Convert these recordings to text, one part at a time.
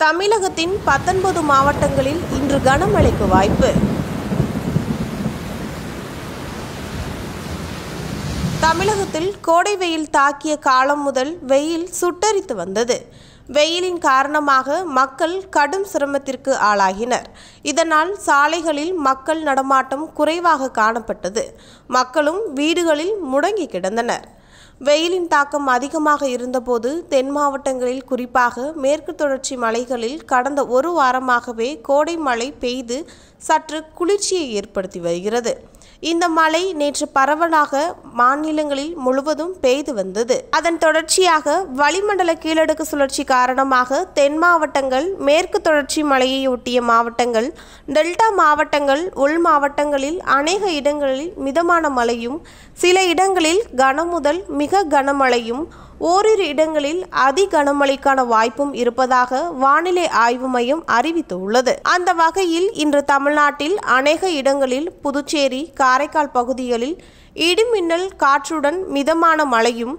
தமிழகத்தின் 19 மாவட்டங்களில் இன்று கனமழைக்கு வாய்ப்பு. தமிழகத்தில் கோடை வெயில் தாக்கிய காலம் முதல் வெயில் சுட்டெரித்து வந்தது. வெயிலின் காரணமாக மக்கள் கடும் சிரமத்திற்கு ஆளாகினர். இதனால் சாலைகளில் மக்கள் நடமாட்டம் குறைவாக காணப்பட்டது. மக்களும் வீடுகளில் முடங்கி கிடந்தனர். வெயிலின் தாக்கம் அதிகமாக இருந்தபோது தென் மாவட்டங்களில், குறிப்பாக மேற்கு தொடர்ச்சி மலைகளில் கடந்த ஒரு வாரமாகவே கோடை மழை பெய்து சற்று குளிர்ச்சியை ஏற்படுத்தி வருகிறது. இந்த மழை நேற்று பரவலாக மாநிலங்களில் முழுவதும் பெய்து வந்தது. அதன் தொடர்ச்சியாக வளிமண்டல கீழடுக்கு சுழற்சி காரணமாக தென் மாவட்டங்கள், மேற்கு தொடர்ச்சி மலையை ஒட்டிய மாவட்டங்கள், டெல்டா மாவட்டங்கள், உள் மாவட்டங்களில் அநேக இடங்களில் மிதமான மழையும், சில இடங்களில் கனமுதல் மிக கனமழையும், ஓரிரு இடங்களில் அதி கனமழைக்கான வாய்ப்பும் இருப்பதாக வானிலை ஆய்வு மையம் அறிவித்துள்ளது. அந்த வகையில் இன்று தமிழ்நாட்டில் அநேக இடங்களில், புதுச்சேரி, காரைக்கால் பகுதிகளில் இடிமின்னல் காற்றுடன் மிதமான மழையும்,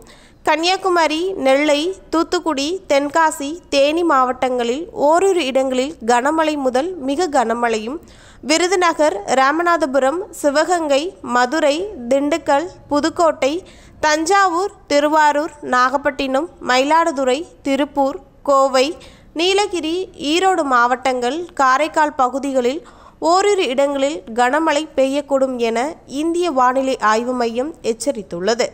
கன்னியாகுமரி, நெல்லை, தூத்துக்குடி, தென்காசி, தேனி மாவட்டங்களில் ஓரிரு இடங்களில் கனமழை முதல் மிக கனமழையும், விருதுநகர், ராமநாதபுரம், சிவகங்கை, மதுரை, திண்டுக்கல், புதுக்கோட்டை, தஞ்சாவூர், திருவாரூர், நாகப்பட்டினம், மயிலாடுதுறை, திருப்பூர், கோவை, நீலகிரி, ஈரோடு மாவட்டங்கள், காரைக்கால் பகுதிகளில் ஓரிரு இடங்களில் கனமழை பெய்யக்கூடும் என இந்திய வானிலை ஆய்வு மையம் எச்சரித்துள்ளது.